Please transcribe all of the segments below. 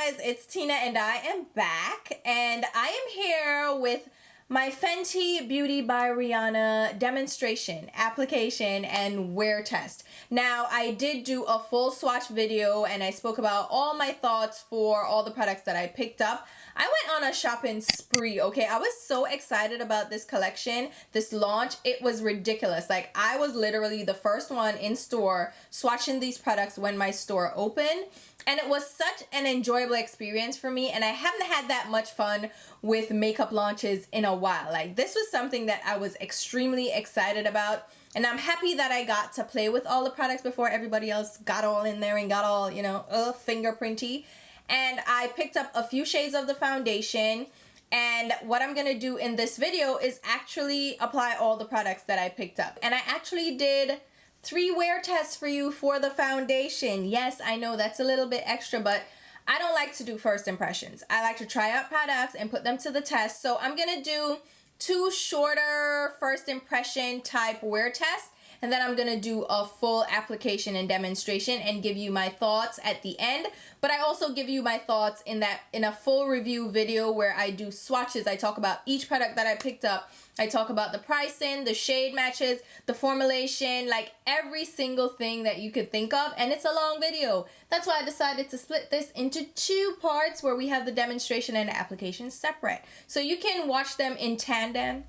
guys, it's Tina and I am back, and I am here with my Fenty Beauty by Rihanna demonstration, application, and wear test. Now, I did do a full swatch video and I spoke about all my thoughts for all the products that I picked up. I went on a shopping spree, okay? I was so excited about this collection, this launch. It was ridiculous. Like, I was literally the first one in store swatching these products when my store opened. And it was such an enjoyable experience for me, and I haven't had that much fun with makeup launches in a while. Like, this was something that I was extremely excited about, and I'm happy that I got to play with all the products before everybody else got all in there and got all, you know, fingerprinty. And I picked up a few shades of the foundation, and what I'm gonna do in this video is actually apply all the products that I picked up. And I actually did 3 wear tests for you for the foundation. Yes, I know that's a little bit extra, but I don't like to do first impressions. I like to try out products and put them to the test. So I'm gonna do 2 shorter first impression type wear tests, and then I'm gonna do a full application and demonstration and give you my thoughts at the end. But I also give you my thoughts in a full review video where I do swatches. I talk about each product that I picked up. I talk about the pricing, the shade matches, the formulation, like every single thing that you could think of, and it's a long video. That's why I decided to split this into 2 parts where we have the demonstration and the application separate. So you can watch them in tandem.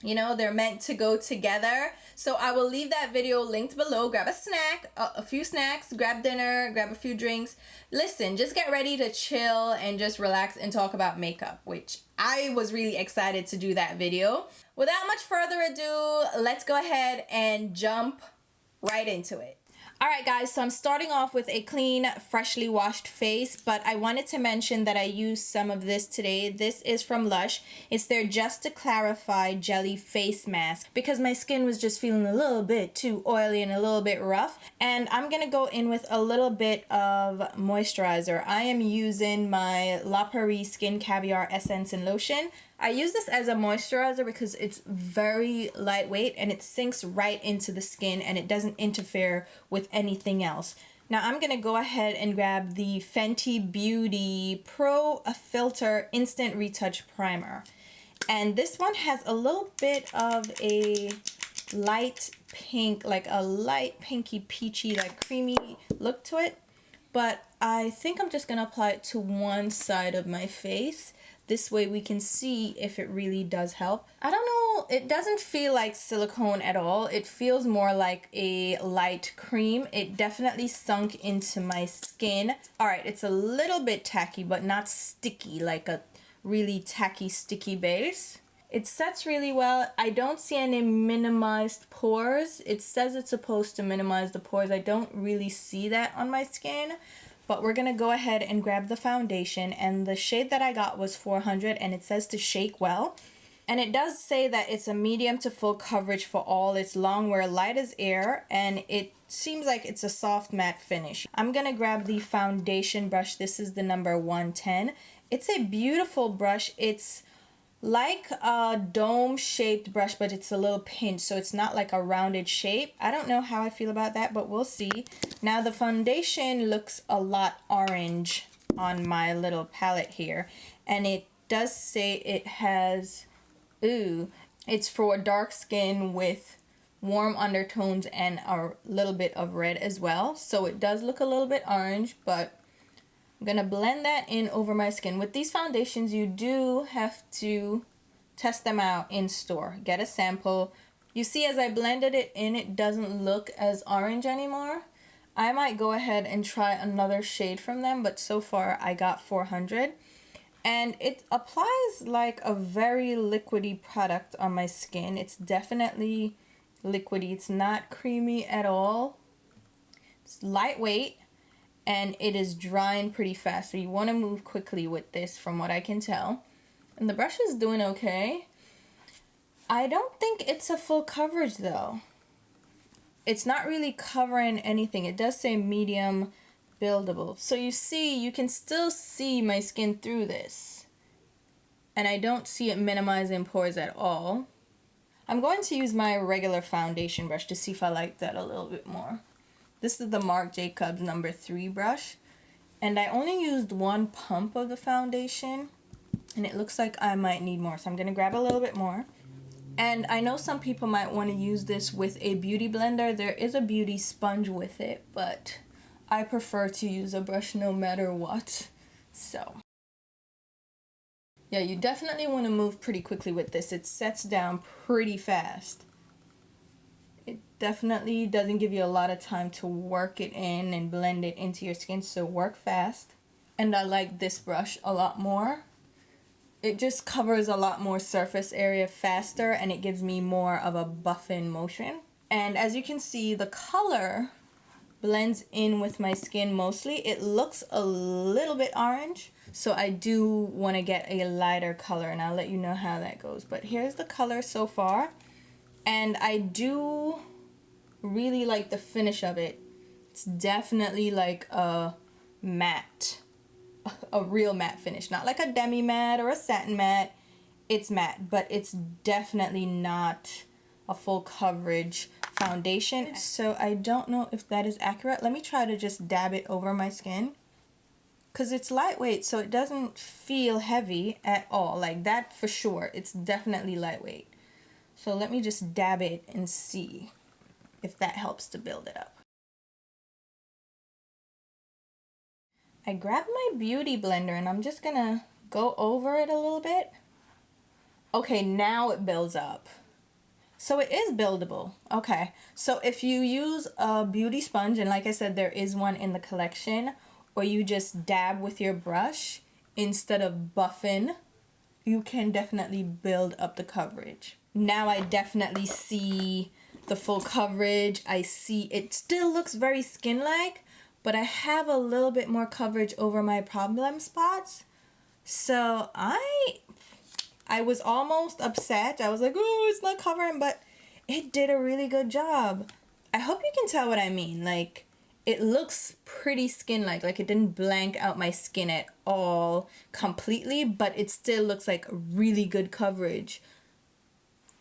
You know, they're meant to go together. So I will leave that video linked below. Grab a snack, a few snacks, grab dinner, grab a few drinks. Listen, just get ready to chill and just relax and talk about makeup, which I was really excited to do that video. Without much further ado, let's go ahead and jump right into it. Alright guys, so I'm starting off with a clean, freshly washed face, but I wanted to mention that I used some of this today. This is from Lush. It's their Just to Clarify Jelly Face Mask because my skin was just feeling a little bit too oily and a little bit rough. And I'm going to go in with a little bit of moisturizer. I am using my La Prairie Skin Caviar Essence and Lotion. I use this as a moisturizer because it's very lightweight and it sinks right into the skin and it doesn't interfere with anything else. Now I'm going to go ahead and grab the Fenty Beauty Pro Filt'r Instant Retouch Primer. And this one has a little bit of a light pink, like a light pinky peachy, like creamy look to it. But I think I'm just going to apply it to one side of my face. This way we can see if it really does help. I don't know, it doesn't feel like silicone at all. It feels more like a light cream. It definitely sunk into my skin. Alright, it's a little bit tacky, but not sticky, like a really tacky, sticky base. It sets really well. I don't see any minimized pores. It says it's supposed to minimize the pores. I don't really see that on my skin. But we're going to go ahead and grab the foundation, and the shade that I got was 400, and it says to shake well. And it does say that it's a medium to full coverage for all. It's long wear, light as air, and it seems like it's a soft matte finish. I'm going to grab the foundation brush. This is the number 110. It's a beautiful brush. It's like a dome shaped brush, but it's a little pinched, so it's not like a rounded shape. I don't know how I feel about that, but we'll see. Now the foundation looks a lot orange on my little palette here, and it does say it has, it's for dark skin with warm undertones and a little bit of red as well. So it does look a little bit orange, but I'm gonna blend that in over my skin. With these foundations, you do have to test them out in store. Get a sample. You see, as I blended it in, it doesn't look as orange anymore. I might go ahead and try another shade from them, but so far I got 400. And it applies like a very liquidy product on my skin. It's definitely liquidy. It's not creamy at all. It's lightweight. And it is drying pretty fast, so you want to move quickly with this from what I can tell. And the brush is doing okay. I don't think it's a full coverage though. It's not really covering anything. It does say medium buildable. So you see, you can still see my skin through this. And I don't see it minimizing pores at all. I'm going to use my regular foundation brush to see if I like that a little bit more. This is the Marc Jacobs number 3 brush. And I only used one pump of the foundation, and it looks like I might need more. So I'm going to grab a little bit more. And I know some people might want to use this with a beauty blender. There is a beauty sponge with it, but I prefer to use a brush no matter what. So yeah, you definitely want to move pretty quickly with this. It sets down pretty fast. It definitely doesn't give you a lot of time to work it in and blend it into your skin, so work fast. And I like this brush a lot more. It just covers a lot more surface area faster, and it gives me more of a buff-in motion. And as you can see, the color blends in with my skin mostly. It looks a little bit orange, so I do want to get a lighter color, and I'll let you know how that goes. But here's the color so far. And I do really like the finish of it. It's definitely like a matte, a real matte finish. Not like a demi matte or a satin matte. It's matte, but it's definitely not a full coverage foundation. So I don't know if that is accurate. Let me try to just dab it over my skin. Because it's lightweight, so it doesn't feel heavy at all. Like that for sure. It's definitely lightweight. So let me just dab it and see if that helps to build it up. I grabbed my beauty blender and I'm just gonna go over it a little bit. Okay, now it builds up. So it is buildable. Okay, so if you use a beauty sponge, and like I said, there is one in the collection, or you just dab with your brush instead of buffing, you can definitely build up the coverage. Now I definitely see the full coverage. I see it still looks very skin-like, but I have a little bit more coverage over my problem spots. So I was almost upset. I was like, oh, it's not covering, but it did a really good job. I hope you can tell what I mean. Like, it looks pretty skin-like. Like, it didn't blank out my skin at all completely, but it still looks like really good coverage.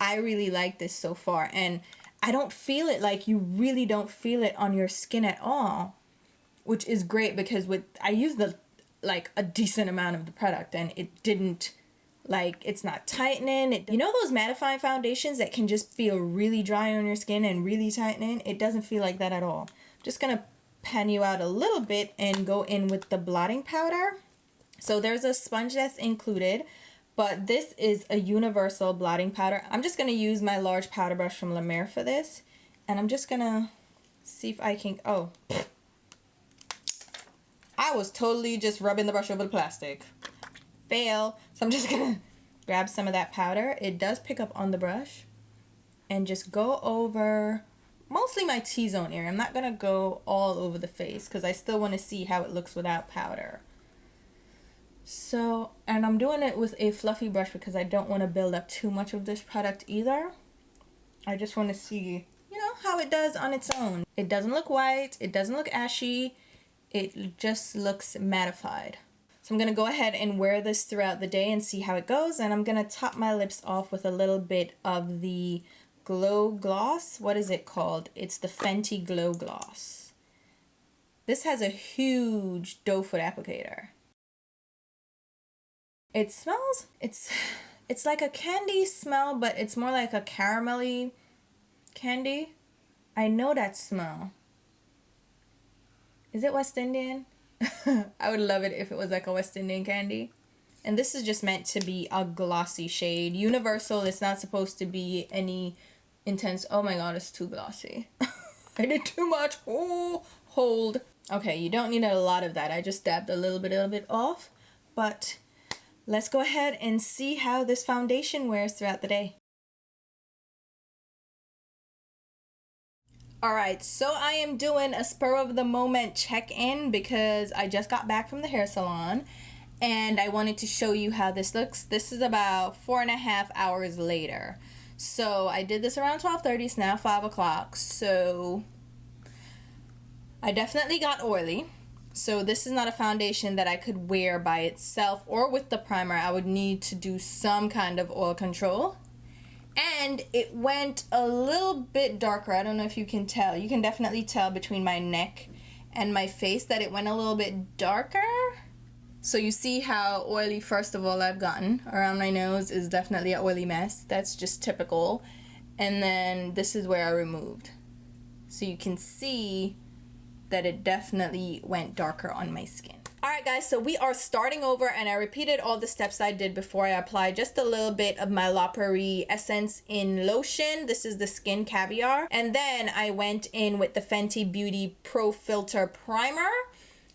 I really like this so far, and I don't feel it. Like, you really don't feel it on your skin at all, which is great, because I used a decent amount of the product, and it didn't, like, it's not tightening. You know those mattifying foundations that can just feel really dry on your skin and really tightening? It doesn't feel like that at all. I'm just gonna pan you out a little bit and go in with the blotting powder. So there's a sponge that's included, but this is a universal blotting powder. I'm just going to use my large powder brush from La Mer for this. And I'm just going to see if I can... Oh. I was totally just rubbing the brush over the plastic. Fail. So I'm just going to grab some of that powder. It does pick up on the brush. And just go over mostly my T-zone area. I'm not going to go all over the face because I still want to see how it looks without powder. So, and I'm doing it with a fluffy brush because I don't want to build up too much of this product either. I just want to see, you know, how it does on its own. It doesn't look white. It doesn't look ashy. It just looks mattified. So I'm going to go ahead and wear this throughout the day and see how it goes. And I'm going to top my lips off with a little bit of the Glow Gloss. What is it called? It's the Fenty Glow Gloss. This has a huge doe foot applicator. It smells, it's like a candy smell, but it's more like a caramelly candy. I know that smell. Is it West Indian? I would love it if it was like a West Indian candy. And this is just meant to be a glossy shade. Universal, it's not supposed to be any intense. Oh my god, it's too glossy. I did too much. Oh, hold. Okay, you don't need a lot of that. I just dabbed a little bit off, but let's go ahead and see how this foundation wears throughout the day. Alright, so I am doing a spur of the moment check-in because I just got back from the hair salon and I wanted to show you how this looks. This is about 4.5 hours later. So I did this around 12:30, it's now 5 o'clock. So I definitely got oily. So this is not a foundation that I could wear by itself or with the primer. I would need to do some kind of oil control. And it went a little bit darker. I don't know if you can tell. You can definitely tell between my neck and my face that it went a little bit darker. So you see how oily, first of all, I've gotten. Around my nose is definitely an oily mess. That's just typical. And then this is where I removed. So you can see that it definitely went darker on my skin. Alright guys, so we are starting over, and I repeated all the steps I did before I applied just a little bit of my La Prairie Essence in lotion. This is the Skin Caviar. And then I went in with the Fenty Beauty Pro Filter Primer.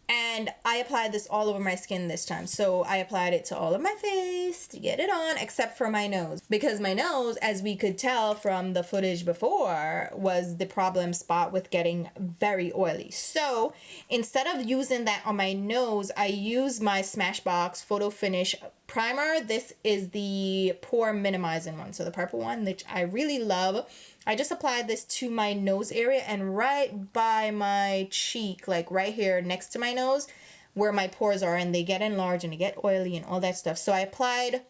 And I applied this all over my skin this time. So I applied it to all of my face to get it on, except for my nose. Because my nose, as we could tell from the footage before, was the problem spot with getting very oily. So instead of using that on my nose, I used my Smashbox Photo Finish Primer. This is the pore minimizing one. So the purple one, which I really love. I just applied this to my nose area and right by my cheek, like right here next to my nose, where my pores are, and they get enlarged and they get oily and all that stuff. So I applied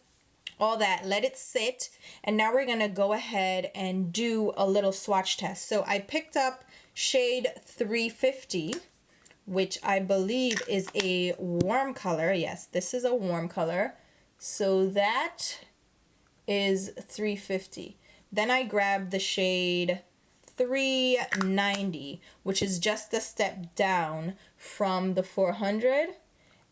all that, let it sit, and now we're gonna go ahead and do a little swatch test. So I picked up shade 350, which I believe is a warm color. Yes, this is a warm color. So that is 350. Then I grabbed the shade 390, which is just a step down from the 400.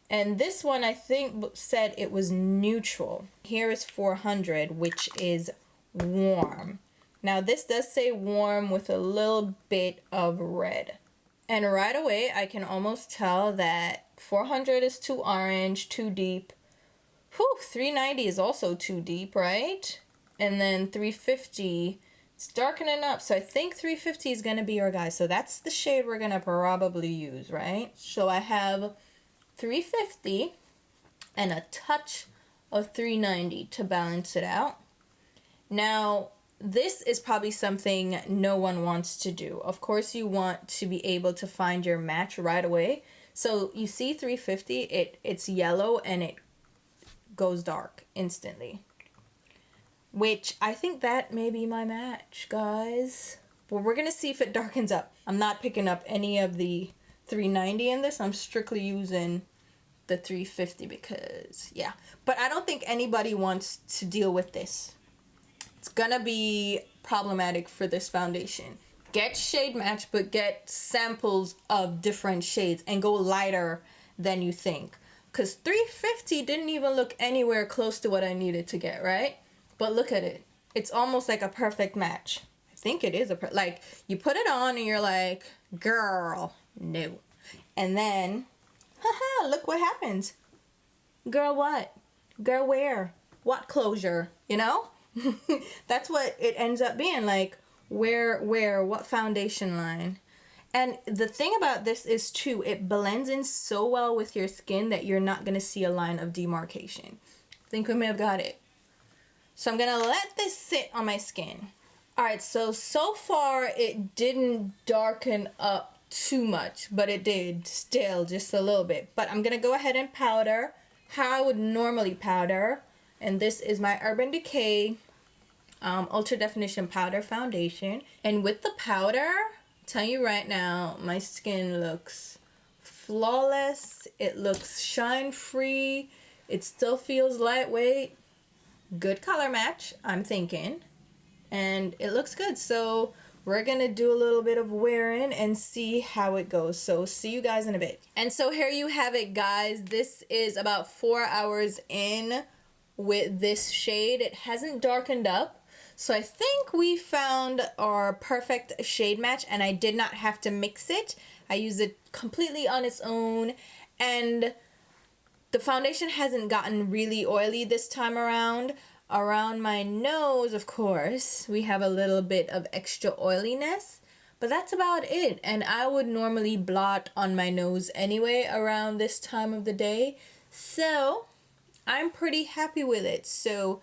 And this one I think said it was neutral. Here is 400, which is warm. Now this does say warm with a little bit of red. And right away I can almost tell that 400 is too orange, too deep. Whew, 390 is also too deep, right? And then 350, it's darkening up. So I think 350 is going to be our guy. So that's the shade we're going to probably use, right? So I have 350 and a touch of 390 to balance it out. Now, this is probably something no one wants to do. Of course, you want to be able to find your match right away. So you see 350, it's yellow and it goes dark instantly. Which I think that may be my match, guys. But we're going to see if it darkens up. I'm not picking up any of the 390 in this. I'm strictly using the 350 because, yeah. But I don't think anybody wants to deal with this. It's going to be problematic for this foundation. Get shade match, but get samples of different shades and go lighter than you think. Because 350 didn't even look anywhere close to what I needed to get, right? But look at it. It's almost like a perfect match. I think it is like you put it on and you're like, girl, no. And then, haha, look what happens. Girl, what? Girl, where? What closure? You know? That's what it ends up being like. Where, what foundation line? And the thing about this is too, it blends in so well with your skin that you're not going to see a line of demarcation. I think we may have got it. So I'm going to let this sit on my skin. Alright, so far it didn't darken up too much, but it did still just a little bit. But I'm going to go ahead and powder how I would normally powder. And this is my Urban Decay Ultra Definition Powder Foundation. And with the powder, I'm telling you right now, my skin looks flawless. It looks shine free. It still feels lightweight. Good color match, I'm thinking, and it looks good. So we're gonna do a little bit of wearing and see how it goes. So see you guys in a bit. And so here you have it, guys. This is about 4 hours in with this shade. It hasn't darkened up, so I think we found our perfect shade match, and I did not have to mix it. I used it completely on its own, and the foundation hasn't gotten really oily this time around. Around my nose, of course, we have a little bit of extra oiliness, but that's about it. And I would normally blot on my nose anyway around this time of the day. So I'm pretty happy with it. So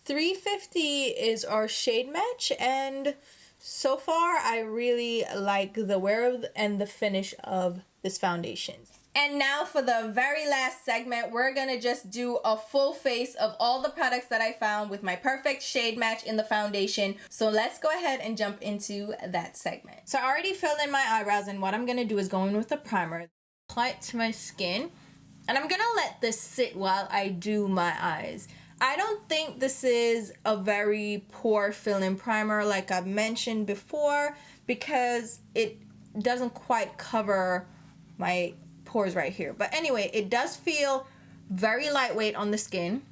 350 is our shade match, and so far I really like the wear of and the finish of this foundation. And now for the very last segment, we're gonna just do a full face of all the products that I found with my perfect shade match in the foundation. So let's go ahead and jump into that segment. So I already filled in my eyebrows, and what I'm gonna do is go in with the primer, apply it to my skin, and I'm gonna let this sit while I do my eyes. I don't think this is a very pore fill-in primer like I've mentioned before, because it doesn't quite cover my pores right here. But anyway, it does feel very lightweight on the skin,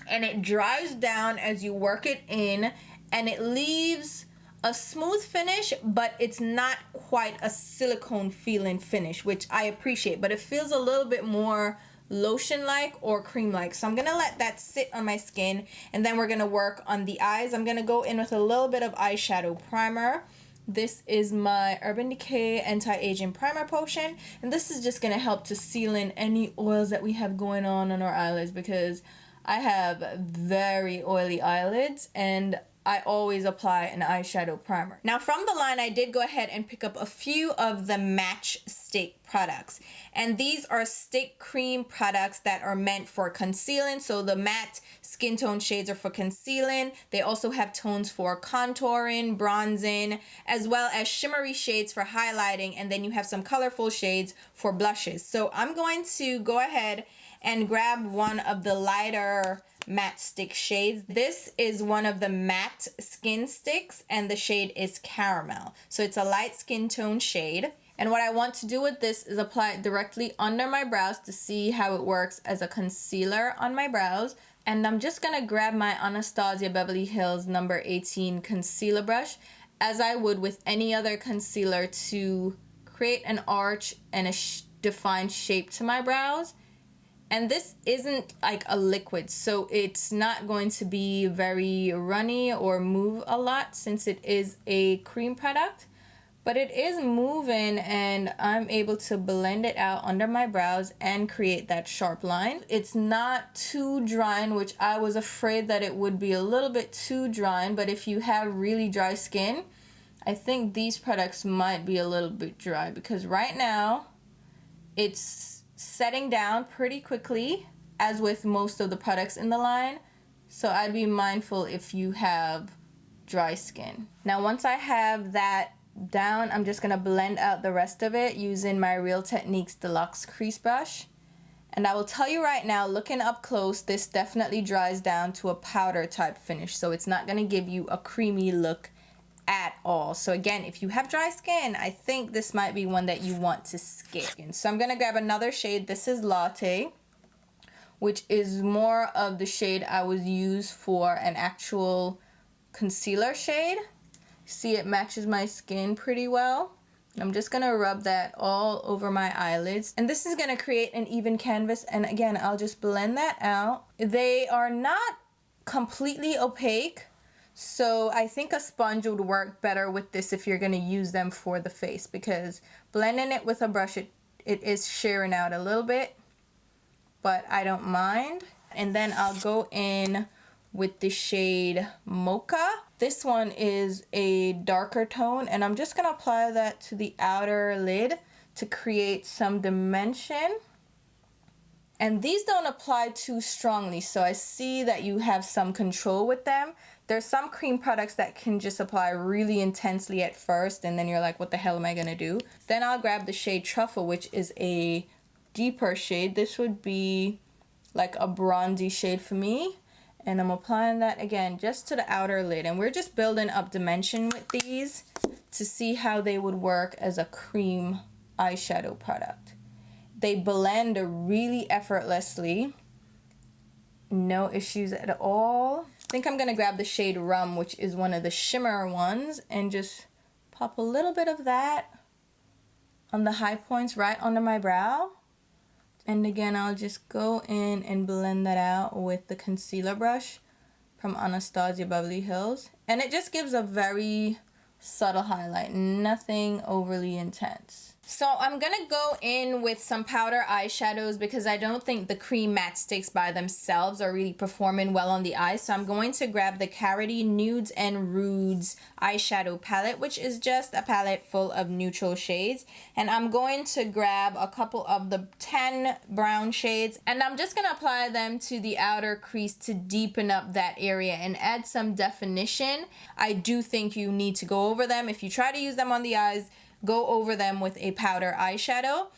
and it dries down as you work it in, and it leaves a smooth finish, but it's not quite a silicone feeling finish, which I appreciate, but it feels a little bit more lotion-like or cream-like. So I'm gonna let that sit on my skin, and then we're gonna work on the eyes. I'm gonna go in with a little bit of eyeshadow primer. This is my Urban Decay Anti-Aging Primer Potion, and this is just going to help to seal in any oils that we have going on our eyelids, because I have very oily eyelids and I always apply an eyeshadow primer. Now from the line, I did go ahead and pick up a few of the Match Stick products, and these are stick cream products that are meant for concealing. So the matte skin tone shades are for concealing. They also have tones for contouring, bronzing, as well as shimmery shades for highlighting, and then you have some colorful shades for blushes. So I'm going to go ahead and grab one of the lighter matte stick shades. This is one of the matte skin sticks, and the shade is Caramel. So it's a light skin tone shade. And what I want to do with this is apply it directly under my brows to see how it works as a concealer on my brows. And I'm just gonna grab my Anastasia Beverly Hills number 18 concealer brush, as I would with any other concealer, to create an arch and a defined shape to my brows. And this isn't like a liquid, so it's not going to be very runny or move a lot since it is a cream product. But it is moving, and I'm able to blend it out under my brows and create that sharp line. It's not too drying, which I was afraid that it would be a little bit too drying, but if you have really dry skin, I think these products might be a little bit dry, because right now it's setting down pretty quickly, as with most of the products in the line. So I'd be mindful if you have dry skin. Now once I have that down, I'm just gonna blend out the rest of it using my Real Techniques Deluxe crease brush. And I will tell you right now, looking up close, this definitely dries down to a powder type finish, so it's not gonna give you a creamy look at all. So again, if you have dry skin, I think this might be one that you want to skip. And so I'm gonna grab another shade. This is Latte, which is more of the shade I would use for an actual concealer shade. See, it matches my skin pretty well. I'm just gonna rub that all over my eyelids, and this is gonna create an even canvas. And again, I'll just blend that out. They are not completely opaque, so I think a sponge would work better with this if you're gonna use them for the face, because blending it with a brush, it is shearing out a little bit, but I don't mind. And then I'll go in with the shade Mocha. This one is a darker tone, and I'm just gonna apply that to the outer lid to create some dimension. And these don't apply too strongly, so I see that you have some control with them. There's some cream products that can just apply really intensely at first, and then you're like, what the hell am I gonna do? Then I'll grab the shade Truffle, which is a deeper shade. This would be like a bronzy shade for me. And I'm applying that again just to the outer lid. And we're just building up dimension with these to see how they would work as a cream eyeshadow product. They blend really effortlessly. No issues at all. I think I'm going to grab the shade Rum, which is one of the shimmer ones, and just pop a little bit of that on the high points right under my brow. And again, I'll just go in and blend that out with the concealer brush from Anastasia Beverly Hills. And it just gives a very subtle highlight, nothing overly intense. So I'm gonna go in with some powder eyeshadows because I don't think the cream matte sticks by themselves are really performing well on the eyes. So I'm going to grab the Carity Nudes and Rudes eyeshadow palette, which is just a palette full of neutral shades. And I'm going to grab a couple of the tan brown shades, and I'm just gonna apply them to the outer crease to deepen up that area and add some definition. I do think you need to go over them. If you try to use them on the eyes, go over them with a powder eyeshadow.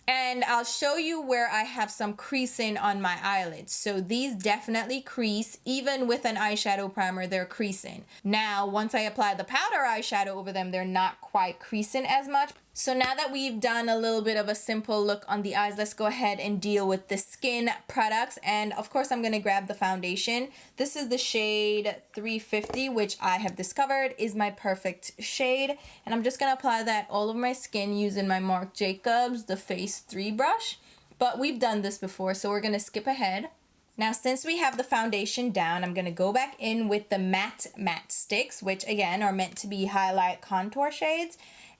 And I'll show you where I have some creasing on my eyelids. So these definitely crease. Even with an eyeshadow primer, they're creasing. Now, once I apply the powder eyeshadow over them, they're not quite creasing as much. So now that we've done a little bit of a simple look on the eyes, let's go ahead and deal with the skin products. And of course, I'm gonna grab the foundation. This is the shade 350, which I have discovered is my perfect shade. And I'm just gonna apply that all over my skin using my Marc Jacobs, the Phase 3 brush. But we've done this before, so we're gonna skip ahead. Now, since we have the foundation down, I'm gonna go back in with the matte sticks, which again are meant to be highlight contour shades.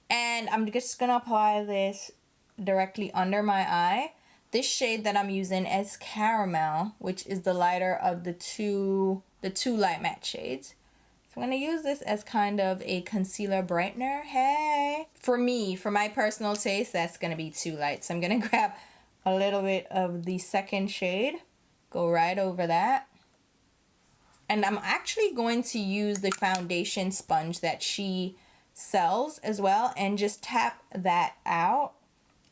And I'm just gonna apply this directly under my eye. This shade that I'm using is Caramel, which is the lighter of the two light matte shades. So I'm gonna use this as kind of a concealer brightener. Hey, for me, for my personal taste, that's gonna be too light. So I'm gonna grab a little bit of the second shade, go right over that. And I'm actually going to use the foundation sponge that she sells as well, and just tap that out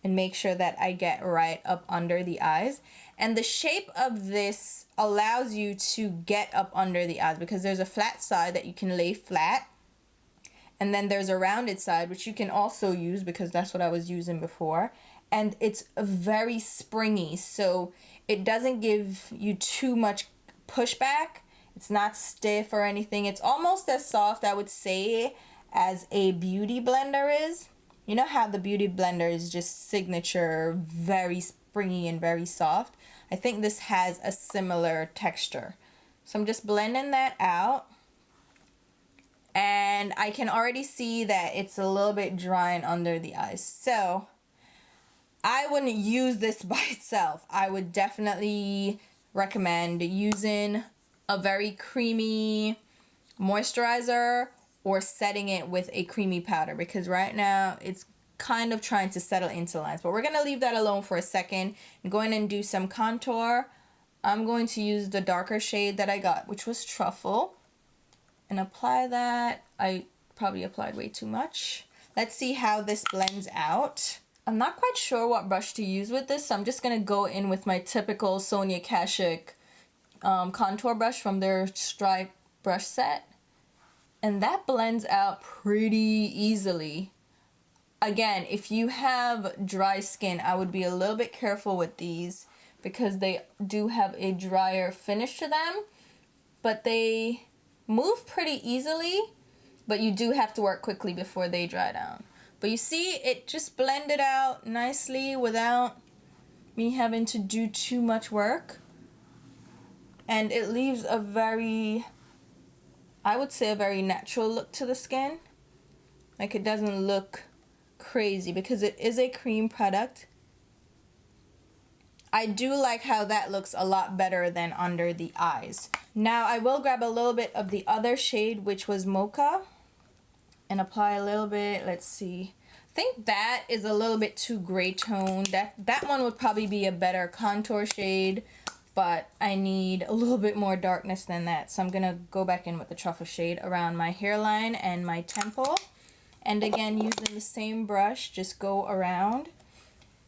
and make sure that I get right up under the eyes. And the shape of this allows you to get up under the eyes because there's a flat side that you can lay flat, and then there's a rounded side which you can also use because that's what I was using before. And it's very springy, so it doesn't give you too much pushback. It's not stiff or anything. It's almost as soft, I would say, as a beauty blender is. You know how the beauty blender is just signature, very springy and very soft? I think this has a similar texture. So I'm just blending that out. And I can already see that it's a little bit drying under the eyes. So I wouldn't use this by itself. I would definitely recommend using a very creamy moisturizer or setting it with a creamy powder, because right now it's kind of trying to settle into lines. But we're going to leave that alone for a second and go in and do some contour. I'm going to use the darker shade that I got, which was Truffle, and apply that. I probably applied way too much. Let's see how this blends out. I'm not quite sure what brush to use with this, so I'm just going to go in with my typical Sonia Kashuk contour brush from their Stripe brush set. And that blends out pretty easily. Again, if you have dry skin, I would be a little bit careful with these because they do have a drier finish to them. But they move pretty easily, but you do have to work quickly before they dry down. But you see, it just blended out nicely without me having to do too much work. And it leaves a very, I would say, a very natural look to the skin. Like, it doesn't look crazy because it is a cream product. I do like how that looks a lot better than under the eyes. Now I will grab a little bit of the other shade, which was Mocha, and apply a little bit. Let's see. I think that is a little bit too gray tone. That one would probably be a better contour shade, but I need a little bit more darkness than that. So I'm going to go back in with the Truffle shade around my hairline and my temple. And again, using the same brush, just go around.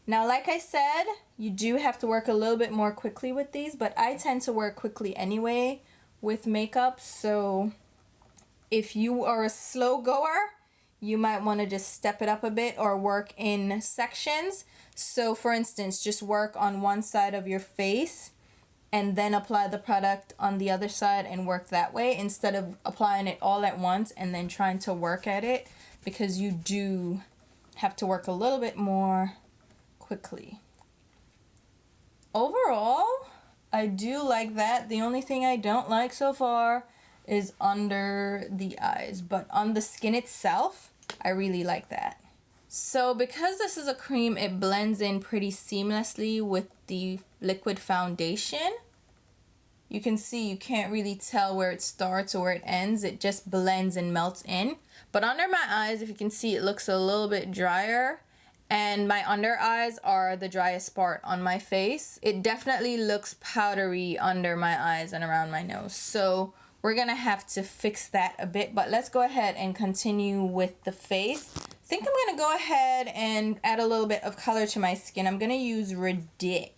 Now, like I said, you do have to work a little bit more quickly with these, but I tend to work quickly anyway with makeup. So if you are a slow goer, you might want to just step it up a bit or work in sections. So for instance, just work on one side of your face and then apply the product on the other side and work that way instead of applying it all at once and then trying to work at it, because you do have to work a little bit more quickly. Overall, I do like that. The only thing I don't like so far is under the eyes, but on the skin itself, I really like that. So because this is a cream, it blends in pretty seamlessly with the liquid foundation. You can see you can't really tell where it starts or where it ends. It just blends and melts in. But under my eyes, if you can see, it looks a little bit drier. And my under eyes are the driest part on my face. It definitely looks powdery under my eyes and around my nose. So we're gonna have to fix that a bit. But let's go ahead and continue with the face. I think I'm gonna go ahead and add a little bit of color to my skin. I'm gonna use Ridic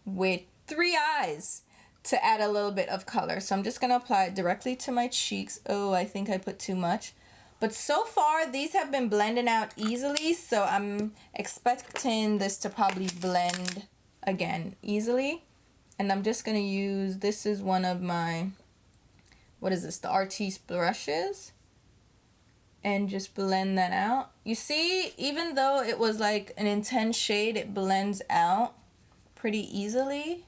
with 3 eyes to add a little bit of color. So I'm just gonna apply it directly to my cheeks. Oh, I think I put too much. But so far, these have been blending out easily, so I'm expecting this to probably blend again easily. And I'm just gonna use, this is one of my, what is this, the Artiste brushes. And just blend that out. You see, even though it was like an intense shade, it blends out pretty easily.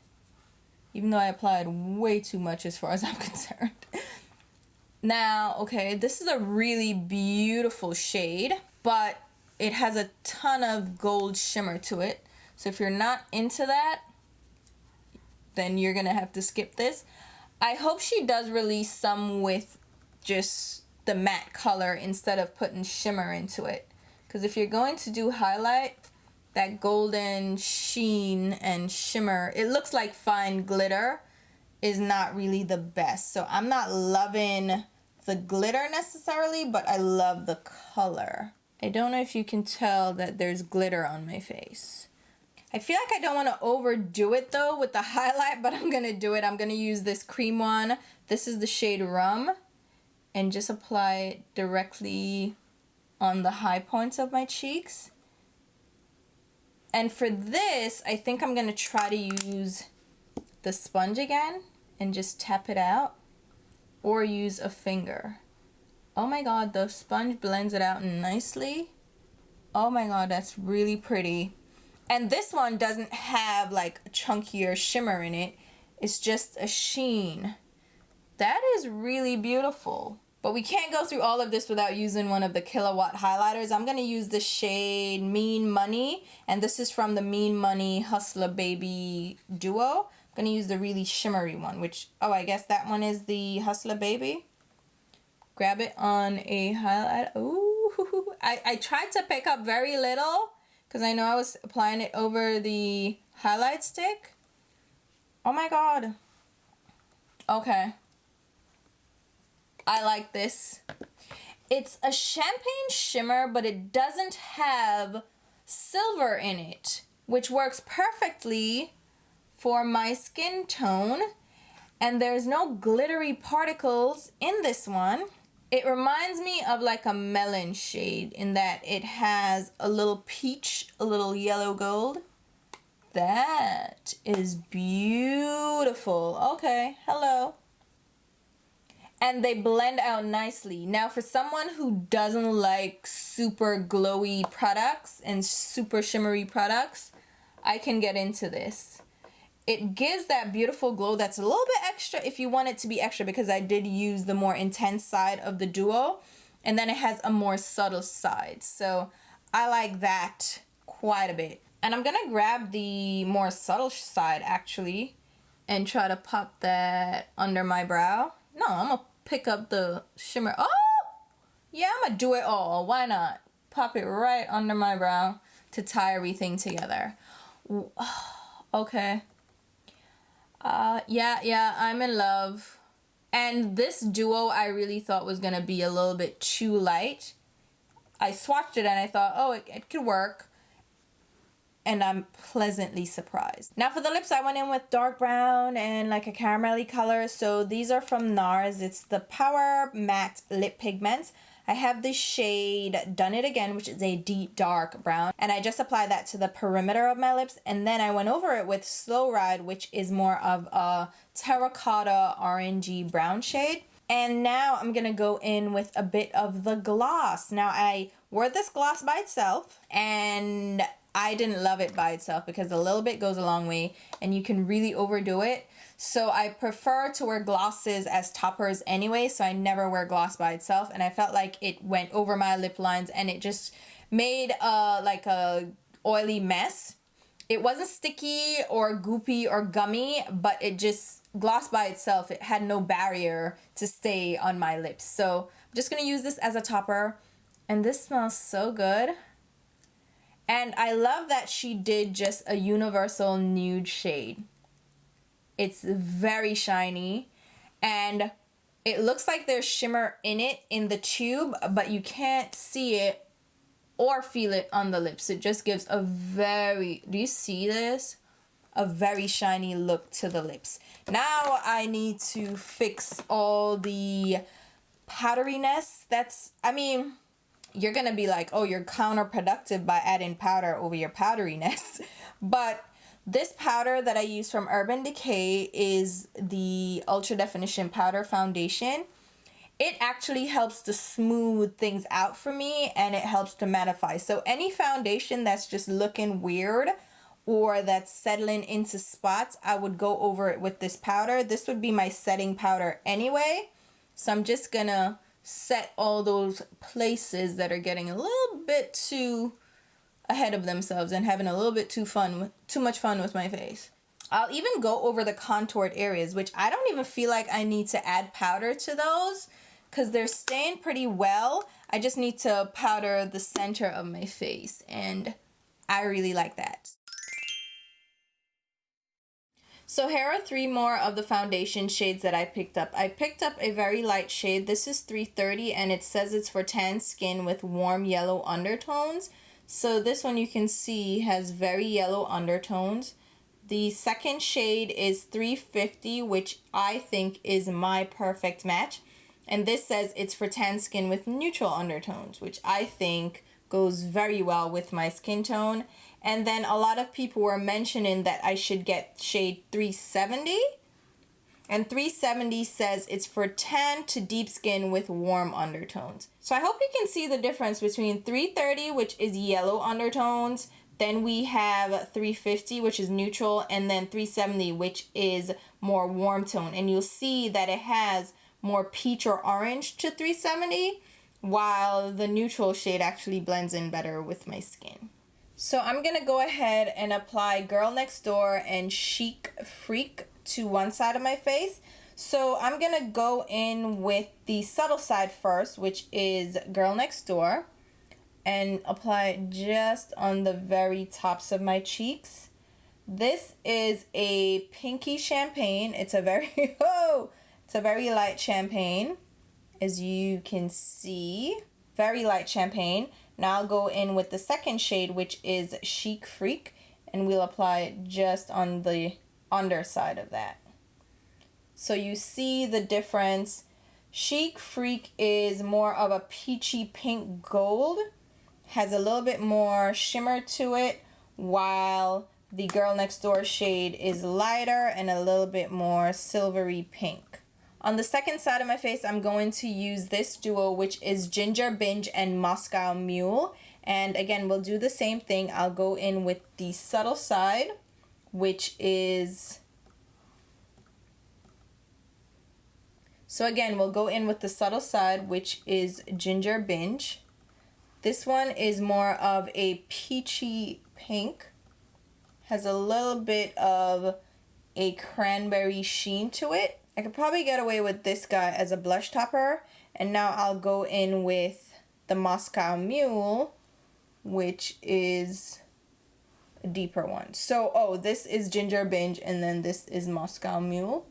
Even though I applied way too much as far as I'm concerned. Now, okay, this is a really beautiful shade, but it has a ton of gold shimmer to it. So if you're not into that, then you're gonna have to skip this. I hope she does release some with just the matte color instead of putting shimmer into it. Because if you're going to do highlight, that golden sheen and shimmer, it looks like fine glitter, is not really the best. So I'm not loving the glitter necessarily, but I love the color. I don't know if you can tell that there's glitter on my face. I feel like I don't want to overdo it though with the highlight, but I'm gonna do it. I'm gonna use this cream one. This is the shade Rum, and just apply it directly on the high points of my cheeks. And for this, I think I'm gonna try to use the sponge again and just tap it out, or use a finger. Oh my god, the sponge blends it out nicely. Oh my god, that's really pretty. And this one doesn't have like a chunkier shimmer in it. It's just a sheen. That is really beautiful. But we can't go through all of this without using one of the Kilowatt highlighters. I'm gonna use the shade Mean Money, and this is from the Mean Money Hustler Baby duo. I'm gonna use the really shimmery one, which, oh, I guess that one is the Hustler Baby. Grab it on a highlight. Ooh, I tried to pick up very little because I know I was applying it over the highlight stick. Oh my god. Okay. I like this. It's a champagne shimmer, but it doesn't have silver in it, which works perfectly for my skin tone. And there's no glittery particles in this one. It reminds me of like a melon shade in that it has a little peach, a little yellow gold. That is beautiful. Okay, hello. And they blend out nicely. Now for someone who doesn't like super glowy products and super shimmery products, I can get into this. It gives that beautiful glow that's a little bit extra if you want it to be extra, because I did use the more intense side of the duo, and then it has a more subtle side. So I like that quite a bit. And I'm gonna grab the more subtle side actually and try to pop that under my brow. No, I'm gonna pick up the shimmer. Oh! Yeah, I'm gonna do it all. Why not? Pop it right under my brow to tie everything together. Okay. Yeah, I'm in love. And this duo I really thought was gonna be a little bit too light. I swatched it and I thought, oh, it could work. And I'm pleasantly surprised. Now for the lips, I went in with dark brown and like a caramelly color. So these are from NARS. It's the Power Matte Lip Pigments. I have the shade Done It Again, which is a deep dark brown. And I just applied that to the perimeter of my lips. And then I went over it with Slow Ride, which is more of a terracotta orangey brown shade. And now I'm going to go in with a bit of the gloss. Now I wore this gloss by itself and I didn't love it by itself because a little bit goes a long way and you can really overdo it. So I prefer to wear glosses as toppers anyway, so I never wear gloss by itself. And I felt like it went over my lip lines and it just made like a oily mess. It wasn't sticky or goopy or gummy, but it just glossed by itself. It had no barrier to stay on my lips. So I'm just gonna use this as a topper, and this smells so good. And I love that she did just a universal nude shade. It's very shiny, and it looks like there's shimmer in it in the tube, but you can't see it or feel it on the lips. It just gives a very, do you see this? A very shiny look to the lips. Now I need to fix all the powderiness. I mean, you're gonna be like, oh, you're counterproductive by adding powder over your powderiness. But this powder that I use from Urban Decay is the Ultra Definition Powder Foundation. It actually helps to smooth things out for me, and it helps to mattify. So any foundation that's just looking weird or that's settling into spots, I would go over it with this powder. This would be my setting powder anyway. So I'm just gonna set all those places that are getting a little bit too ahead of themselves and having a little bit too much fun with my face. I'll even go over the contoured areas, which I don't even feel like I need to add powder to those because they're staying pretty well. I just need to powder the center of my face, and I really like that. So here are 3 more of the foundation shades that I picked up. I picked up a very light shade. This is 330, and it says it's for tan skin with warm yellow undertones. So this one you can see has very yellow undertones. The second shade is 350, which I think is my perfect match. And this says it's for tan skin with neutral undertones, which I think goes very well with my skin tone. And then a lot of people were mentioning that I should get shade 370. And 370 says it's for tan to deep skin with warm undertones. So I hope you can see the difference between 330, which is yellow undertones. Then we have 350, which is neutral, and then 370, which is more warm tone. And you'll see that it has more peach or orange to 370, while the neutral shade actually blends in better with my skin. So I'm going to go ahead and apply Girl Next Door and Chic Freak to one side of my face. So I'm going to go in with the subtle side first, which is Girl Next Door, and apply it just on the very tops of my cheeks. This is a pinky champagne. It's a very it's a very light champagne, as you can see. Very light champagne. Now I'll go in with the second shade, which is Chic Freak, and we'll apply it just on the underside of that. So you see the difference. Chic Freak is more of a peachy pink gold, has a little bit more shimmer to it, while the Girl Next Door shade is lighter and a little bit more silvery pink. On the second side of my face, I'm going to use this duo, which is Ginger Binge and Moscow Mule. And again, we'll do the same thing. I'll go in with the subtle side, which is... So again, we'll go in with the subtle side, which is Ginger Binge. This one is more of a peachy pink. Has a little bit of a cranberry sheen to it. I could probably get away with this guy as a blush topper. And now I'll go in with the Moscow Mule, which is a deeper one. So, this is Ginger Binge, and then this is Moscow Mule,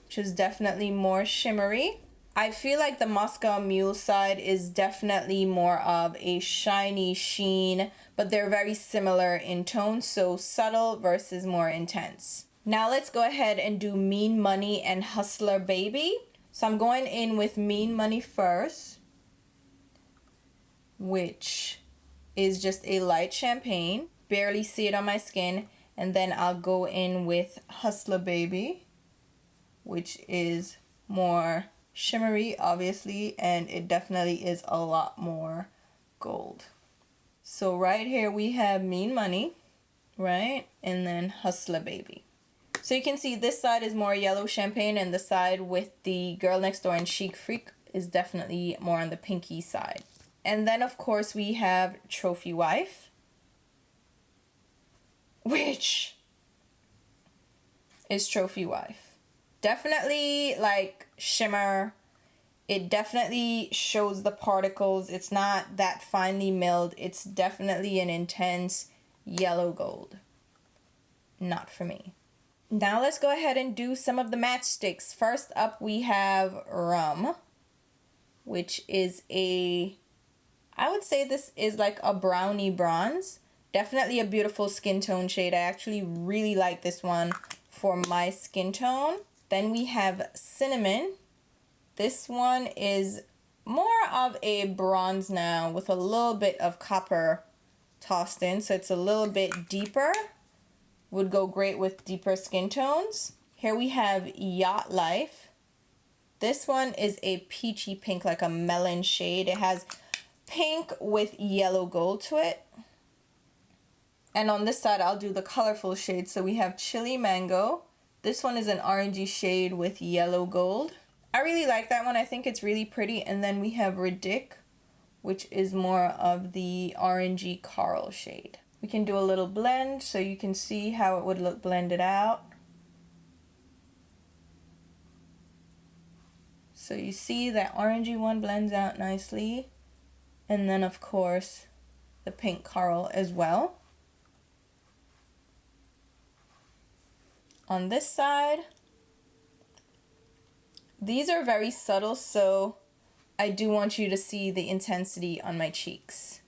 which is definitely more shimmery. I feel like the Moscow Mule side is definitely more of a shiny sheen, but they're very similar in tone, so subtle versus more intense. Now let's go ahead and do Mean Money and Hustler Baby. So I'm going in with Mean Money first, which is just a light champagne. Barely see it on my skin. And then I'll go in with Hustler Baby, which is more shimmery, obviously, and it definitely is a lot more gold. So right here we have Mean Money, right? And then Hustler Baby. So you can see this side is more yellow champagne, and the side with the Girl Next Door and Chic Freak is definitely more on the pinky side. And then of course we have Trophy Wife, which is Trophy Wife. Definitely like shimmer. It definitely shows the particles. It's not that finely milled. It's definitely an intense yellow gold. Not for me. Now let's go ahead and do some of the matchsticks. First up we have Rum, which is I would say this is like a brownie bronze. Definitely a beautiful skin tone shade. I actually really like this one for my skin tone. Then we have Cinnamon. This one is more of a bronze now with a little bit of copper tossed in, so it's a little bit deeper. Would go great with deeper skin tones. Here we have Yacht Life. This one is a peachy pink, like a melon shade. It has pink with yellow gold to it. And on this side, I'll do the colorful shades. So we have Chili Mango. This one is an orangey shade with yellow gold. I really like that one. I think it's really pretty. And then we have Ridic, which is more of the orangey coral shade. We can do a little blend so you can see how it would look blended out. So you see that orangey one blends out nicely. And then of course the pink coral as well. On this side, these are very subtle, so I do want you to see the intensity on my cheeks.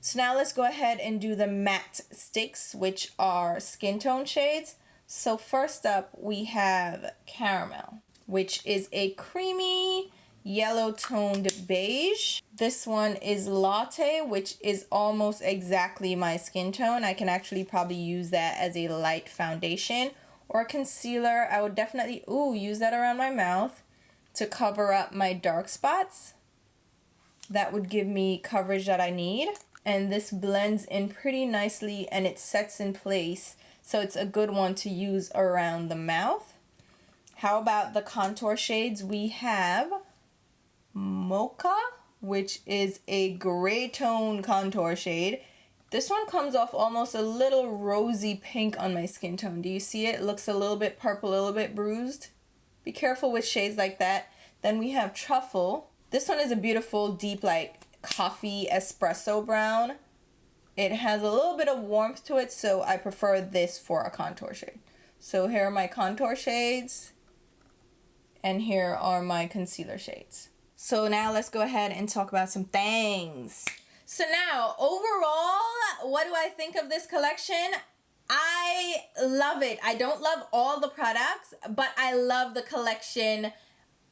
So now let's go ahead and do the matte sticks, which are skin tone shades. So first up we have Caramel, which is a creamy yellow toned beige. This one is Latte, which is almost exactly my skin tone. I can actually probably use that as a light foundation or concealer. I would definitely use that around my mouth to cover up my dark spots. That would give me coverage that I need. And this blends in pretty nicely and it sets in place, so it's a good one to use around the mouth. How about the contour shades? We have Mocha, which is a gray tone contour shade. This one comes off almost a little rosy pink on my skin tone. Do you see it? It looks a little bit purple, a little bit bruised. Be careful with shades like that. Then we have Truffle. This one is a beautiful deep like coffee espresso brown. It has a little bit of warmth to it, so I prefer this for a contour shade. So here are my contour shades and here are my concealer shades. So now let's go ahead and talk about some things. So now overall, what do I think of this collection? I love it. I don't love all the products, but I love the collection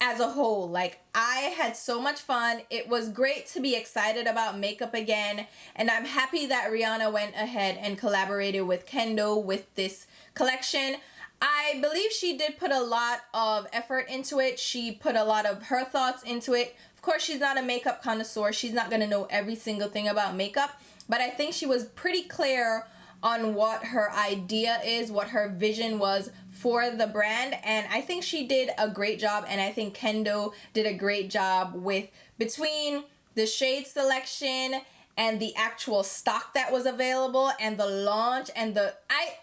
as a whole. Like, I had so much fun. It was great to be excited about makeup again, and I'm happy that Rihanna went ahead and collaborated with Kendo with this collection. I believe she did put a lot of effort into it. She put a lot of her thoughts into it. Of course, she's not a makeup connoisseur. She's not going to know every single thing about makeup, but I think she was pretty clear on what her idea is, what her vision was for the brand, and I think she did a great job, and I think Kendo did a great job with between the shade selection and the actual stock that was available and the launch and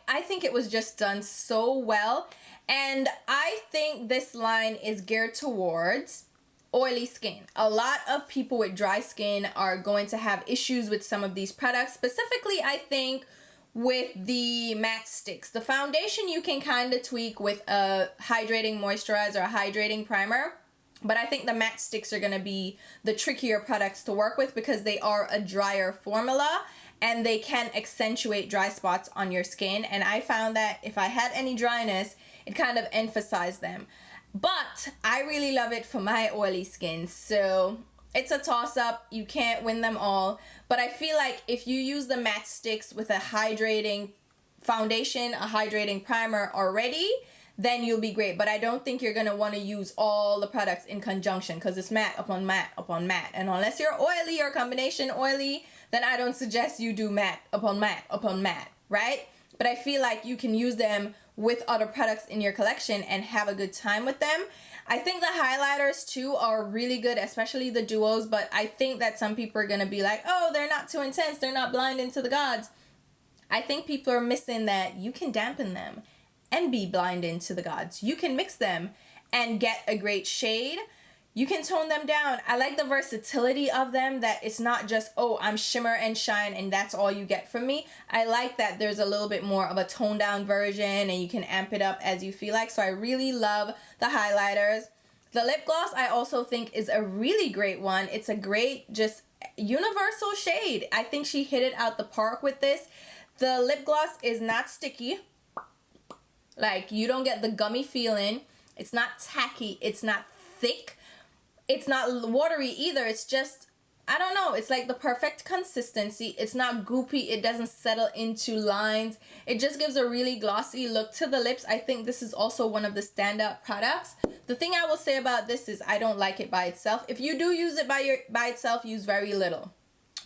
I think it was just done so well. And I think this line is geared towards oily skin. A lot of people with dry skin are going to have issues with some of these products, specifically I think with the matte sticks. The foundation you can kind of tweak with a hydrating moisturizer, a hydrating primer, but I think the matte sticks are going to be the trickier products to work with because they are a drier formula and they can accentuate dry spots on your skin. And I found that if I had any dryness, it kind of emphasized them. But I really love it for my oily skin, so it's a toss-up. You can't win them all. But I feel like if you use the matte sticks with a hydrating foundation, a hydrating primer already, then you'll be great. But I don't think you're going to want to use all the products in conjunction because it's matte upon matte upon matte. And unless you're oily or combination oily, then I don't suggest you do matte upon matte upon matte, right? But I feel like you can use them with other products in your collection and have a good time with them. I think the highlighters too are really good, especially the duos, but I think that some people are going to be like, oh, they're not too intense, they're not blinding to the gods. I think people are missing that you can dampen them and be blinding to the gods. You can mix them and get a great shade. You can tone them down. I like the versatility of them, that it's not just, oh, I'm shimmer and shine and that's all you get from me. I like that there's a little bit more of a toned down version and you can amp it up as you feel like. So I really love the highlighters. The lip gloss I also think is a really great one. It's a great just universal shade. I think she hit it out the park with this. The lip gloss is not sticky. Like, you don't get the gummy feeling. It's not tacky. It's not thick. It's not watery either. It's just, I don't know. It's like the perfect consistency. It's not goopy. It doesn't settle into lines. It just gives a really glossy look to the lips. I think this is also one of the standout products. The thing I will say about this is I don't like it by itself. If you do use it by itself, use very little.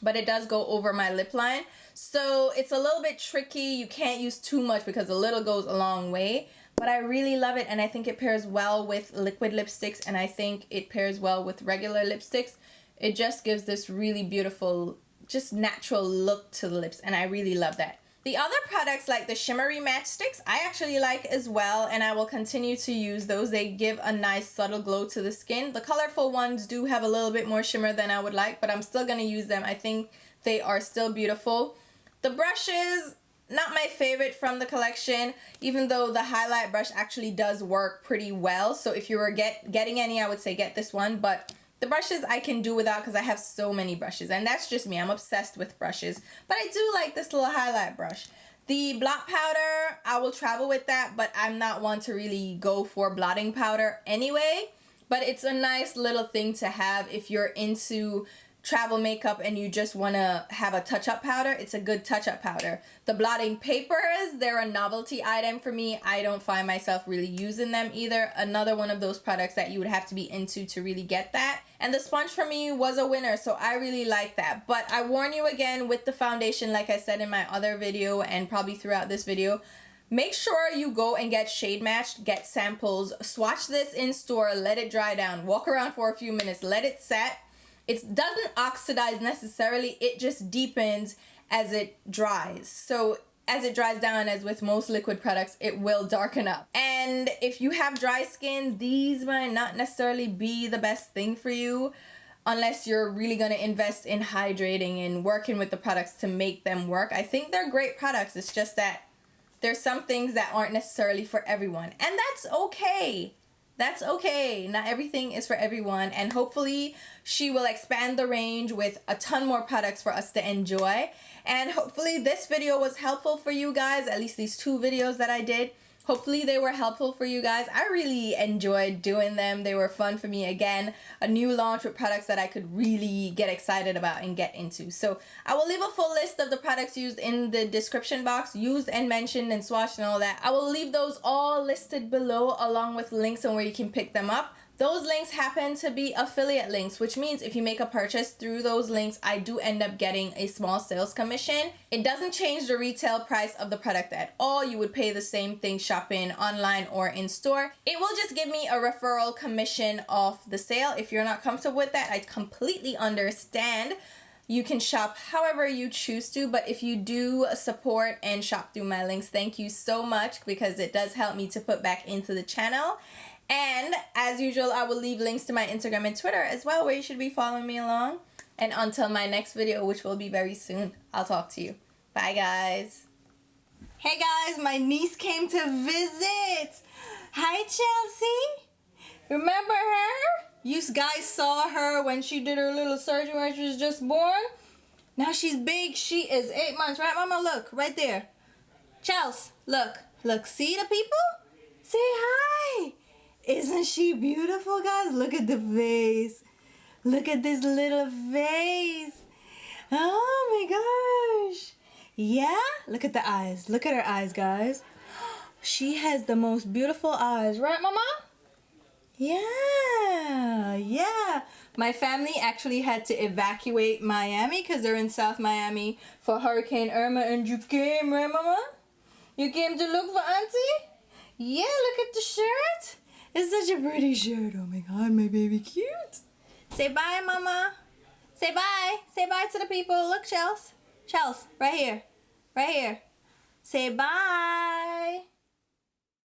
But it does go over my lip line. So it's a little bit tricky. You can't use too much because a little goes a long way. But I really love it, and I think it pairs well with liquid lipsticks, and I think it pairs well with regular lipsticks. It just gives this really beautiful, just natural look to the lips, and I really love that. The other products, like the shimmery matchsticks, I actually like as well, and I will continue to use those. They give a nice subtle glow to the skin. The colorful ones do have a little bit more shimmer than I would like, but I'm still going to use them. I think they are still beautiful. The brushes, not my favorite from the collection, even though the highlight brush actually does work pretty well. So if you were getting any, I would say get this one. But the brushes I can do without because I have so many brushes. And that's just me. I'm obsessed with brushes. But I do like this little highlight brush. The blot powder, I will travel with that. But I'm not one to really go for blotting powder anyway. But it's a nice little thing to have if you're into travel makeup and you just want to have a touch-up powder. It's a good touch-up powder. The blotting papers, they're a novelty item for me. I don't find myself really using them either. Another one of those products that you would have to be into to really get that. And the sponge for me was a winner, so I really like that. But I warn you again with the foundation, like I said in my other video and probably throughout this video, make sure you go and get shade matched, get samples, swatch this in store, let it dry down, walk around for a few minutes, let it set. It doesn't oxidize necessarily, it just deepens as it dries. So as it dries down, as with most liquid products, it will darken up. And if you have dry skin, these might not necessarily be the best thing for you unless you're really going to invest in hydrating and working with the products to make them work. I think they're great products. It's just that there's some things that aren't necessarily for everyone. And that's okay. That's okay. Not everything is for everyone. And hopefully she will expand the range with a ton more products for us to enjoy. And hopefully this video was helpful for you guys. At least these 2 videos that I did. Hopefully they were helpful for you guys. I really enjoyed doing them. They were fun for me. Again, a new launch with products that I could really get excited about and get into. So I will leave a full list of the products used in the description box, used and mentioned and swatched and all that. I will leave those all listed below along with links on where you can pick them up. Those links happen to be affiliate links, which means if you make a purchase through those links, I do end up getting a small sales commission. It doesn't change the retail price of the product at all. You would pay the same thing shopping online or in store. It will just give me a referral commission off the sale. If you're not comfortable with that, I completely understand. You can shop however you choose to, but if you do support and shop through my links, thank you so much because it does help me to put back into the channel. And as usual, I will leave links to my Instagram and Twitter as well, where you should be following me along. And until my next video, which will be very soon, I'll talk to you. Bye, guys. Hey, guys, my niece came to visit. Hi, Chelsea. Remember her? You guys saw her when she did her little surgery when she was just born. Now she's big. She is 8 months, right, Mama? Look, right there. Chelsea, look. Look, see the people? Say hi. Isn't she beautiful, guys? Look at the face. Look at this little face. Oh my gosh. Yeah? Look at the eyes. Look at her eyes, guys. She has the most beautiful eyes. Right, Mama? Yeah. Yeah. My family actually had to evacuate Miami because they're in South Miami for Hurricane Irma. And you came, right, Mama? You came to look for Auntie? Yeah, look at the shirt. It's such a pretty shirt. Oh my god, my baby cute. Say bye, mama. Say bye. Say bye to the people. Look, Chels. Chels, right here. Right here. Say bye.